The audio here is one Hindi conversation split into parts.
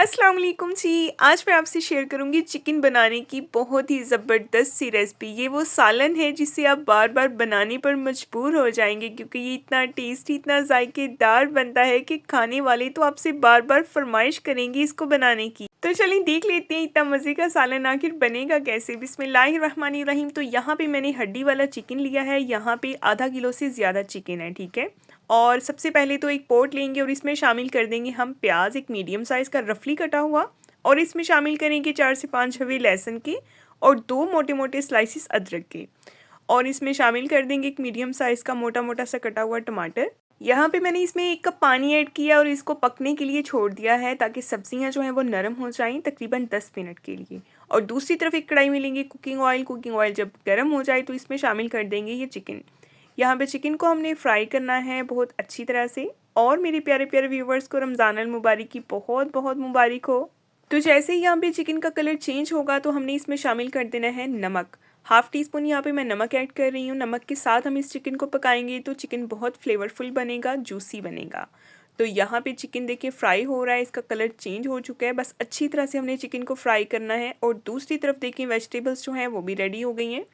अस्सलाम वालेकुम जी। आज मैं आपसे शेयर करूंगी चिकन बनाने की बहुत ही ज़बरदस्त सी रेसिपी। ये वो सालन है जिसे आप बार बार बनाने पर मजबूर हो जाएंगे क्योंकि ये इतना टेस्टी इतना जायकेदार बनता है कि खाने वाले तो आपसे बार बार फरमाइश करेंगे इसको बनाने की। तो चलिए देख लेते हैं इतना मज़े का सालन आखिर बनेगा कैसे। बिस्मिल्लाहिर्रहमानिर्रहीम। तो यहाँ पे मैंने हड्डी वाला चिकन लिया है। यहाँ पे आधा किलो से ज़्यादा चिकन है, ठीक है। और सबसे पहले तो एक पॉट लेंगे और इसमें शामिल कर देंगे हम प्याज, एक मीडियम साइज़ का रफली कटा हुआ। और इसमें शामिल करेंगे 4 से 5 छवे लहसुन के और 2 मोटे मोटे स्लाइसिस अदरक के। और इसमें शामिल कर देंगे एक मीडियम साइज़ का मोटा मोटा सा कटा हुआ टमाटर। यहाँ पे मैंने इसमें 1 कप पानी ऐड किया और इसको पकने के लिए छोड़ दिया है ताकि सब्जियाँ जो हैं वो नरम हो जाएं तकरीबन 10 मिनट के लिए। और दूसरी तरफ एक कढ़ाई में लेंगे कुकिंग ऑयल। कुकिंग ऑयल जब गर्म हो जाए तो इसमें शामिल कर देंगे ये चिकन। यहाँ पे चिकन को हमने फ्राई करना है बहुत अच्छी तरह से। और मेरे प्यारे प्यारे व्यूवर्स को रमज़ान अल मुबारक की बहुत बहुत मुबारक हो। तो जैसे ही यहाँ पे चिकन का कलर चेंज होगा तो हमने इसमें शामिल कर देना है नमक। हाफ़ टी स्पून यहाँ पे मैं नमक ऐड कर रही हूँ। नमक के साथ हम इस चिकन को पकाएंगे तो चिकन बहुत फ्लेवरफुल बनेगा, जूसी बनेगा। तो यहाँ पे चिकन देखिए फ्राई हो रहा है, इसका कलर चेंज हो चुका है। बस अच्छी तरह से हमने चिकन को फ्राई करना है। और दूसरी तरफ देखिए वेजिटेबल्स जो हैं वो भी रेडी हो गई हैं।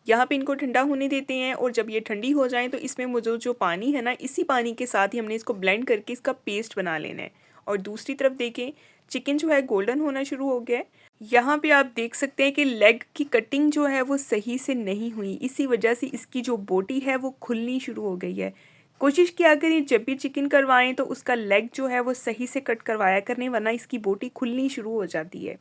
यहाँ पे इनको ठंडा होने देते हैं और जब ये ठंडी हो जाए तो इसमें मौजूद जो पानी है ना, इसी पानी के साथ ही हमने इसको ब्लेंड करके इसका पेस्ट बना लेना है। और दूसरी तरफ देखें चिकन जो है गोल्डन होना शुरू हो गया है। यहाँ पे आप देख सकते हैं कि लेग की कटिंग जो है वो सही से नहीं हुई, इसी वजह से इसकी जो बोटी है वो खुलनी शुरू हो गई है। कोशिश किया करें जब भी चिकन करवाएं तो उसका लेग जो है वो सही से कट करवाया करने, वरना इसकी बोटी खुलनी शुरू हो जाती है।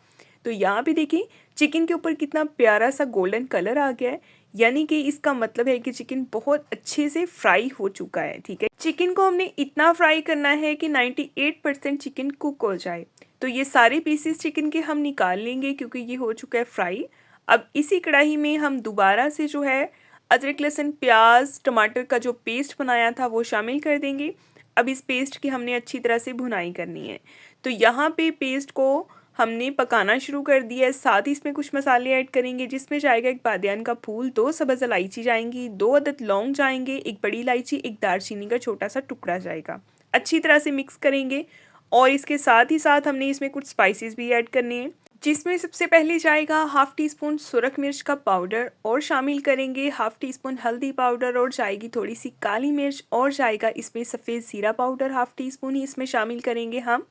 तो यहाँ पे देखिए चिकन के ऊपर कितना प्यारा सा गोल्डन कलर आ गया है, यानी कि इसका मतलब है कि चिकन बहुत अच्छे से फ्राई हो चुका है, ठीक है। चिकन को हमने इतना फ्राई करना है कि 98% चिकन कुक हो जाए। तो ये सारे पीसेस चिकन के हम निकाल लेंगे क्योंकि ये हो चुका है फ्राई। अब इसी कढ़ाई में हम दोबारा से जो है अदरक लहसुन प्याज टमाटर का जो पेस्ट बनाया था वो शामिल कर देंगे। अब इस पेस्ट की हमने अच्छी तरह से भुनाई करनी है। तो यहाँ पे पेस्ट को हमने पकाना शुरू कर दिया है। साथ ही इसमें कुछ मसाले ऐड करेंगे जिसमें जाएगा एक बादियान का फूल, 2 सब्ज़ इलायची जाएंगी, 2 अदद लौंग जाएंगे, एक बड़ी इलायची, एक दालचीनी का छोटा सा टुकड़ा जाएगा। अच्छी तरह से मिक्स करेंगे। और इसके साथ ही साथ हमने इसमें कुछ स्पाइसेस भी ऐड करने हैं जिसमें सबसे पहले जाएगा हाफ़ टी स्पून सुरख मिर्च का पाउडर और शामिल करेंगे हाफ़ टी स्पून हल्दी पाउडर और जाएगी थोड़ी सी काली मिर्च और जाएगा इसमें सफ़ेद ज़ीरा पाउडर हाफ़ टी स्पून ही इसमें शामिल करेंगे हम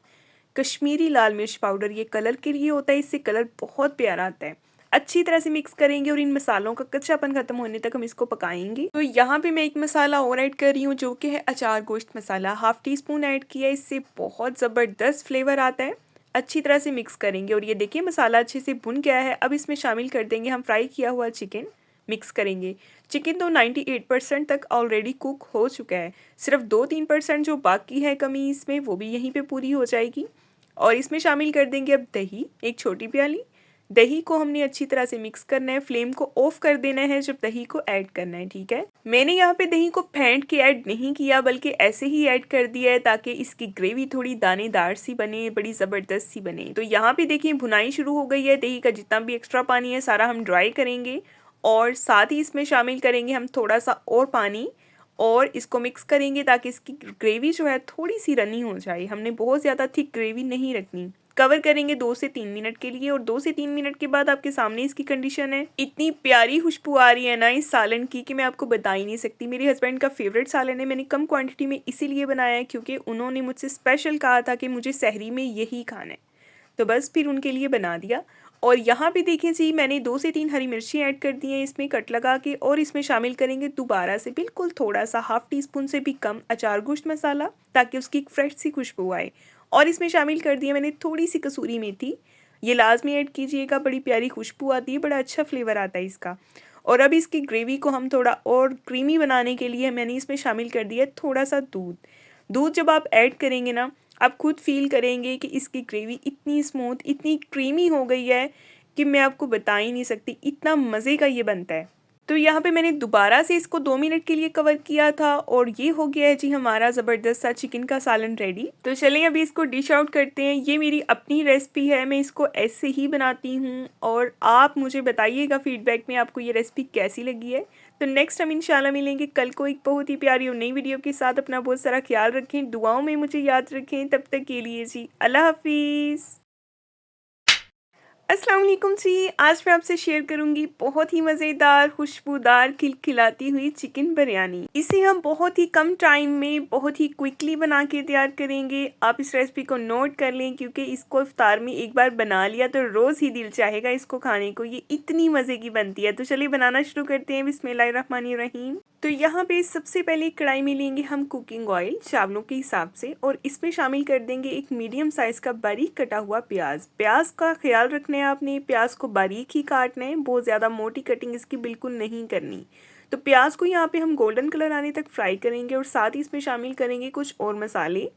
कश्मीरी लाल मिर्च पाउडर। ये कलर के लिए होता है, इससे कलर बहुत प्यारा आता है। अच्छी तरह से मिक्स करेंगे और इन मसालों का कच्चापन खत्म होने तक हम इसको पकाएंगे। तो यहाँ पे मैं एक मसाला और ऐड कर रही हूँ जो कि है अचार गोश्त मसाला। हाफ़ टी स्पून ऐड किया, इससे बहुत ज़बरदस्त फ्लेवर आता है। अच्छी तरह से मिक्स करेंगे और ये देखिए मसाला अच्छे से भुन गया है। अब इसमें शामिल कर देंगे हम फ्राई किया हुआ चिकन। मिक्स करेंगे। चिकन तो 98% तक ऑलरेडी कुक हो चुका है, सिर्फ 2-3% जो बाकी है कमी इसमें वो भी यहीं पे पूरी हो जाएगी। और इसमें शामिल कर देंगे अब दही, एक छोटी प्याली। दही को हमने अच्छी तरह से मिक्स करना है। फ्लेम को ऑफ कर देना है जब दही को ऐड करना है, ठीक है। मैंने यहाँ पे दही को फेंट के ऐड नहीं किया बल्कि ऐसे ही ऐड कर दिया है ताकि इसकी ग्रेवी थोड़ी दानेदार सी बने, बड़ी ज़बरदस्त सी बने। तो यहाँ पे देखिए भुनाई शुरू हो गई है। दही का जितना भी एक्स्ट्रा पानी है सारा हम ड्राई करेंगे और साथ ही इसमें शामिल करेंगे हम थोड़ा सा और पानी और इसको मिक्स करेंगे ताकि इसकी ग्रेवी जो है थोड़ी सी रनी हो जाए। हमने बहुत ज़्यादा थिक ग्रेवी नहीं रखनी। कवर करेंगे 2 से 3 मिनट के लिए और 2 से 3 मिनट के बाद आपके सामने इसकी कंडीशन है। इतनी प्यारी खुशबू आ रही है ना इस सालन की कि मैं आपको बता ही नहीं सकती। मेरे हस्बैंड का फेवरेट सालन है। मैंने कम क्वांटिटी में इसीलिए बनाया है क्योंकि उन्होंने मुझसे स्पेशल कहा था कि मुझे सहरी में यही खाना है, तो बस फिर उनके लिए बना दिया। और यहाँ पे देखें जी मैंने 2 से 3 हरी मिर्ची ऐड कर दी हैं इसमें कट लगा के। और इसमें शामिल करेंगे दोबारा से बिल्कुल थोड़ा सा हाफ़ टी स्पून से भी कम अचार गोश्त मसाला ताकि उसकी एक फ्रेश सी खुशबू आए। और इसमें शामिल कर दिया मैंने थोड़ी सी कसूरी मेथी। ये लाजमी ऐड कीजिएगा, बड़ी प्यारी खुशबू आती है, बड़ा अच्छा फ्लेवर आता है इसका। और अब इसकी ग्रेवी को हम थोड़ा और क्रीमी बनाने के लिए मैंने इसमें शामिल कर दिया थोड़ा सा दूध। दूध जब आप ऐड करेंगे ना आप खुद फील करेंगे कि इसकी ग्रेवी इतनी स्मूथ इतनी क्रीमी हो गई है कि मैं आपको बता ही नहीं सकती, इतना मज़े का ये बनता है। तो यहाँ पे मैंने दोबारा से इसको 2 मिनट के लिए कवर किया था और ये हो गया है जी हमारा ज़बरदस्त सा चिकन का सालन रेडी। तो चलिए अभी इसको डिश आउट करते हैं। ये मेरी अपनी रेसिपी है, मैं इसको ऐसे ही बनाती हूँ और आप मुझे बताइएगा फीडबैक में आपको ये रेसिपी कैसी लगी है। तो नेक्स्ट हम इंशाल्लाह मिलेंगे कल को एक बहुत ही प्यारी और नई वीडियो के साथ। अपना बहुत सारा ख्याल रखें, दुआओं में मुझे याद रखें। तब तक के लिए जी अल्लाह हाफिज़। अस्सलाम वालेकुम जी। आज मैं आपसे शेयर करूंगी बहुत ही मज़ेदार, खुशबूदार, खिलखिलाती हुई चिकन बिरयानी। इसे हम बहुत ही कम टाइम में बहुत ही क्विकली बना के तैयार करेंगे। आप इस रेसिपी को नोट कर लें क्योंकि इसको इफ्तार में एक बार बना लिया तो रोज़ ही दिल चाहेगा इसको खाने को। ये इतनी मज़े की बनती है। तो चलिए बनाना शुरू करते हैं। बिस्मिल्लाहिर्रहमानिर्रहीम। तो यहाँ पे सबसे पहले कढ़ाई में लेंगे हम कुकिंग ऑयल चावलों के हिसाब से और इसमें शामिल कर देंगे एक मीडियम साइज़ का बारीक कटा हुआ प्याज। प्याज का ख्याल रखना है आपने, प्याज को बारीक ही काटना है, बहुत ज़्यादा मोटी कटिंग इसकी बिल्कुल नहीं करनी। तो प्याज को यहाँ पे हम गोल्डन कलर आने तक फ्राई करेंगे और साथ ही इसमें शामिल करेंगे कुछ और मसाले,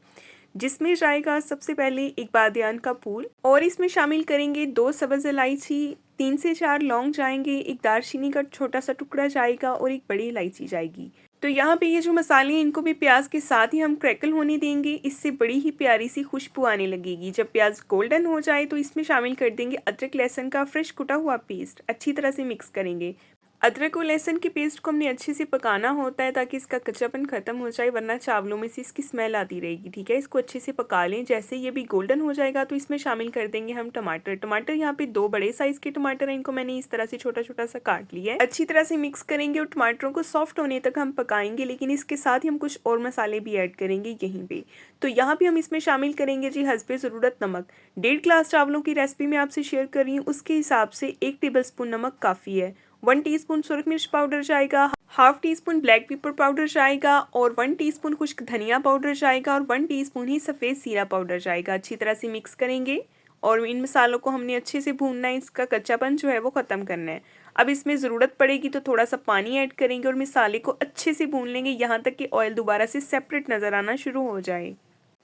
जिसमें जाएगा सबसे पहले एक बादियान का फूल और इसमें शामिल करेंगे 2 सब्ज़ इलायची, 3 से 4 लौंग जाएंगे, एक दालचीनी का छोटा सा टुकड़ा जाएगा और एक बड़ी इलायची जाएगी। तो यहाँ पे ये जो मसाले हैं इनको भी प्याज के साथ ही हम क्रैकल होने देंगे। इससे बड़ी ही प्यारी सी खुशबू आने लगेगी। जब प्याज गोल्डन हो जाए तो इसमें शामिल कर देंगे अदरक लहसुन का फ्रेश कुटा हुआ पेस्ट। अच्छी तरह से मिक्स करेंगे। अदरक और लहसुन के पेस्ट को हमने अच्छे से पकाना होता है ताकि इसका कच्चापन खत्म हो जाए, वरना चावलों में से इसकी स्मेल आती रहेगी। ठीक है, इसको अच्छे से पका लें। जैसे ये भी गोल्डन हो जाएगा तो इसमें शामिल कर देंगे हम टमाटर। टमाटर यहाँ पे 2 बड़े साइज के टमाटर हैं, इनको मैंने इस तरह से छोटा छोटा सा काट लिया है। अच्छी तरह से मिक्स करेंगे और टमाटरों को सॉफ्ट होने तक हम पकाएंगे, लेकिन इसके साथ ही हम कुछ और मसाले भी ऐड करेंगे यहीं पे। तो यहाँ पे हम इसमें शामिल करेंगे जी हस्बे ज़रूरत नमक। 1.5 गिलास चावलों की रेसिपी मैं आपसे शेयर कर रही हूँ, उसके हिसाब से 1 टेबलस्पून नमक काफ़ी है। 1 टीस्पून सुरख मिर्च पाउडर जाएगा, half tea spoon black pepper powder जाएगा और 1 टीस्पून खुश्क धनिया पाउडर जाएगा और 1 टीस्पून ही सफ़ेद जीरा पाउडर जाएगा। अच्छी तरह से मिक्स करेंगे और इन मसालों को हमने अच्छे से भूनना है, इसका कच्चापन जो है वो ख़त्म करना है। अब इसमें ज़रूरत पड़ेगी तो थोड़ा सा पानी ऐड करेंगे और मसाले को अच्छे से भून लेंगे यहाँ तक कि ऑयल दोबारा से सेपरेट नज़र आना शुरू हो जाए।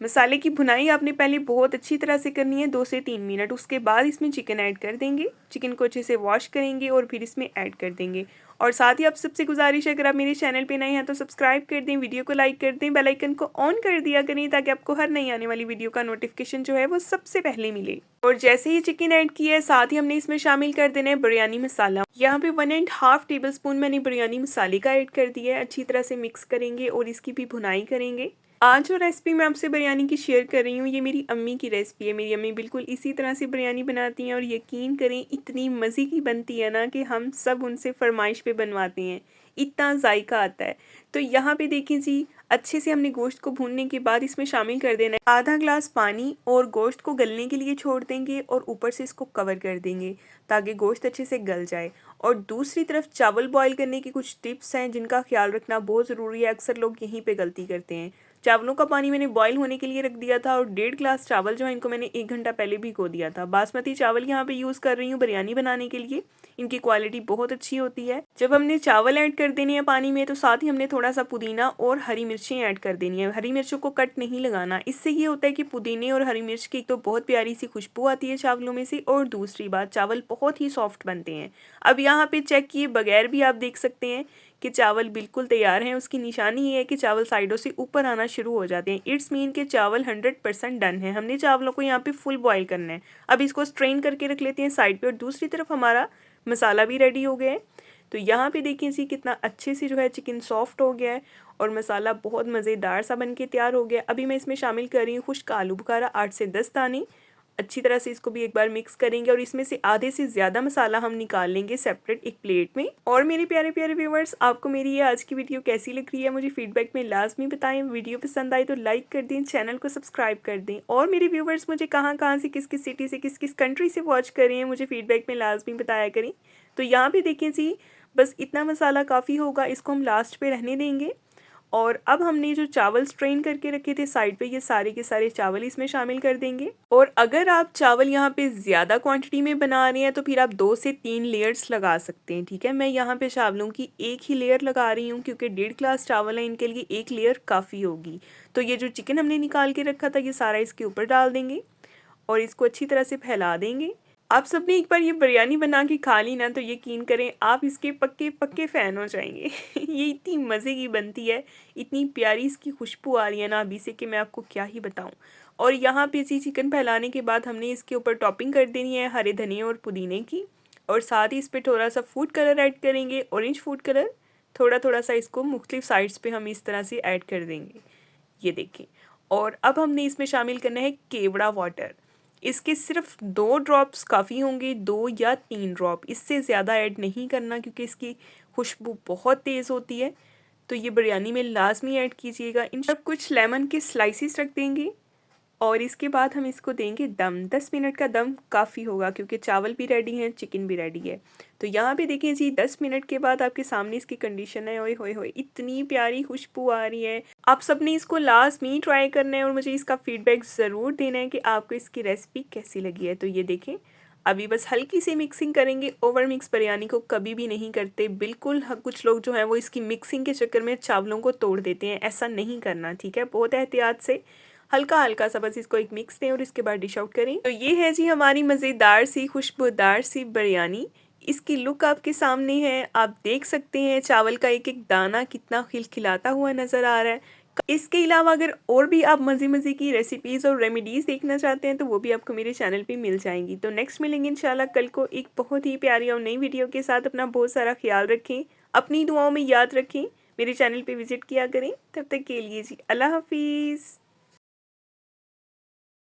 मसाले की भुनाई आपने पहले बहुत अच्छी तरह से करनी है, 2 से 3 मिनट। उसके बाद इसमें चिकन ऐड कर देंगे। चिकन को अच्छे से वॉश करेंगे और फिर इसमें ऐड कर देंगे। और साथ ही आप सबसे गुजारिश है, अगर आप मेरे चैनल पे नए हैं तो सब्सक्राइब कर दें, वीडियो को लाइक कर दें, बेल आइकन को ऑन कर दिया करें ताकि आपको हर नई आने वाली वीडियो का नोटिफिकेशन जो है वो सबसे पहले मिले। और जैसे ही चिकन ऐड किया है साथ ही हमने इसमें शामिल कर देना है बिरयानी मसाला। यहाँ पे 1.5 टेबलस्पून मैंने बिरयानी मसाले का ऐड कर दिया है। अच्छी तरह से मिक्स करेंगे और इसकी भी भुनाई करेंगे। आज जो रेसिपी मैं आपसे बिरयानी की शेयर कर रही हूँ ये मेरी अम्मी की रेसिपी है। मेरी अम्मी बिल्कुल इसी तरह से बिरयानी बनाती हैं और यकीन करें इतनी मज़े की बनती है ना कि हम सब उनसे फरमाइश पे बनवाते हैं, इतना जायका आता है। तो यहाँ पे देखिए जी, अच्छे से हमने गोश्त को भूनने के बाद इसमें शामिल कर देना है आधा ग्लास पानी और गोश्त को गलने के लिए छोड़ देंगे और ऊपर से इसको कवर कर देंगे ताकि गोश्त अच्छे से गल जाए। और दूसरी तरफ चावल बॉईल करने की कुछ टिप्स हैं जिनका ख्याल रखना बहुत ज़रूरी है, अक्सर लोग यहीं पे गलती करते हैं। चावलों का पानी मैंने बॉईल होने के लिए रख दिया था और 1.5 गिलास चावल जो है इनको मैंने 1 घंटा पहले भिगो दिया था। बासमती चावल यहाँ पे यूज़ कर रही हूँ बिरयानी बनाने के लिए, इनकी क्वालिटी बहुत अच्छी होती है। जब हमने चावल ऐड कर देनी है पानी में तो साथ ही हमने थोड़ा सा पुदीना और हरी मिर्चें ऐड कर देनी है। हरी मिर्चों को कट नहीं लगाना, इससे ये होता है कि पुदीने और हरी मिर्च की तो बहुत प्यारी सी खुशबू आती है चावलों में से और दूसरी बात चावल बहुत ही सॉफ्ट बनते हैं। अब यहाँ पे चेक किए बगैर भी आप देख सकते हैं कि चावल बिल्कुल तैयार हैं। उसकी निशानी ये है कि चावल साइडों से ऊपर आना शुरू हो जाते हैं। इट्स मीन के चावल 100% डन है। हमने चावलों को यहाँ पे फुल बॉईल करना है। अब इसको स्ट्रेन करके रख लेते हैं साइड पे और दूसरी तरफ हमारा मसाला भी रेडी हो गया है। तो यहाँ पे देखिए जी कितना अच्छे से जो है चिकन सॉफ्ट हो गया है और मसाला बहुत मज़ेदार सा बन के तैयार हो गया। अभी मैं इसमें शामिल कर रही हूँ खुश्क आलू बुखारा 8 से 10 दाने। अच्छी तरह से इसको भी एक बार मिक्स करेंगे और इसमें से आधे से ज़्यादा मसाला हम निकाल लेंगे सेपरेट एक प्लेट में। और मेरे प्यारे प्यारे व्यूवर्स, आपको मेरी ये आज की वीडियो कैसी लग रही है मुझे फीडबैक में लाजमी बताएं। वीडियो पसंद आए तो लाइक कर दें, चैनल को सब्सक्राइब कर दें। और मेरे व्यूवर्स मुझे कहाँ कहाँ से किस किस सिटी से किस किस कंट्री से वॉच कर रहे हैं मुझे फीडबैक में लाजमी बताया करें। तो यहाँ पे देखें जी, बस इतना मसाला काफ़ी होगा, इसको हम लास्ट पे रहने देंगे। और अब हमने जो चावल स्ट्रेन करके रखे थे साइड पे, ये सारे के सारे चावल इसमें शामिल कर देंगे। और अगर आप चावल यहाँ पे ज़्यादा क्वांटिटी में बना रहे हैं तो फिर आप 2 से 3 लेयर्स लगा सकते हैं। ठीक है, मैं यहाँ पे चावलों की एक ही लेयर लगा रही हूँ क्योंकि 1.5 गिलास चावल है, इनके लिए एक लेयर काफ़ी होगी। तो ये जो चिकन हमने निकाल के रखा था ये सारा इसके ऊपर डाल देंगे और इसको अच्छी तरह से फैला देंगे। आप सबने एक बार ये बिरयानी बना के खा ली ना तो यकीन करें आप इसके पक्के पक्के फ़ैन हो जाएंगे। ये इतनी मज़े की बनती है, इतनी प्यारी इसकी खुशबू आ रही है ना अभी से कि मैं आपको क्या ही बताऊं। और यहाँ पे इसी चिकन फैलाने के बाद हमने इसके ऊपर टॉपिंग कर देनी है हरे धनिया और पुदीने की। और साथ ही इस पर थोड़ा सा फूड कलर ऐड करेंगे, ऑरेंज फूड कलर। थोड़ा थोड़ा सा इसको मुख्तलिफ साइड्स पर हम इस तरह से ऐड कर देंगे, ये देखें। और अब हमने इसमें शामिल करना है केवड़ा वाटर। इसके सिर्फ 2 ड्रॉप्स काफ़ी होंगे, 2 या 3 ड्रॉप, इससे ज़्यादा ऐड नहीं करना क्योंकि इसकी खुशबू बहुत तेज़ होती है। तो ये बिरयानी में लाज़मी ऐड कीजिएगा। इन सब कुछ लेमन के स्लाइसेस रख देंगे और इसके बाद हम इसको देंगे दम। 10 मिनट का दम काफ़ी होगा क्योंकि चावल भी रेडी हैं, चिकन भी रेडी है। तो यहाँ पे देखिए जी 10 मिनट के बाद आपके सामने इसकी कंडीशन है। ओए होए होए, इतनी प्यारी खुशबू आ रही है। आप सबने इसको लाज़मी ट्राई करना है और मुझे इसका फीडबैक ज़रूर देना है कि आपको इसकी रेसिपी कैसी लगी है। तो ये देखें, अभी बस हल्की सी मिक्सिंग करेंगे। ओवर मिक्स बिरयानी को कभी भी नहीं करते बिल्कुल। कुछ लोग जो हैं वो इसकी मिक्सिंग के चक्कर में चावलों को तोड़ देते हैं, ऐसा नहीं करना, ठीक है। बहुत एहतियात से हल्का हल्का सा बस इसको एक मिक्स दें और इसके बाद डिश आउट करें। तो ये है जी हमारी मज़ेदार सी खुशबूदार सी बिरयानी। इसकी लुक आपके सामने है, आप देख सकते हैं चावल का एक एक दाना कितना खिलखिलाता हुआ नज़र आ रहा है। इसके अलावा अगर और भी आप मज़े मज़े की रेसिपीज़ और रेमेडीज़ देखना चाहते हैं तो वो भी आपको मेरे चैनल पे मिल जाएंगी। तो नेक्स्ट मिलेंगे इंशाल्लाह कल को एक बहुत ही प्यारी और नई वीडियो के साथ। अपना बहुत सारा ख्याल रखें, अपनी दुआओं में याद रखें, मेरे चैनल पे विज़िट किया करें। तब तक के लिए जी अल्लाह हाफिज़।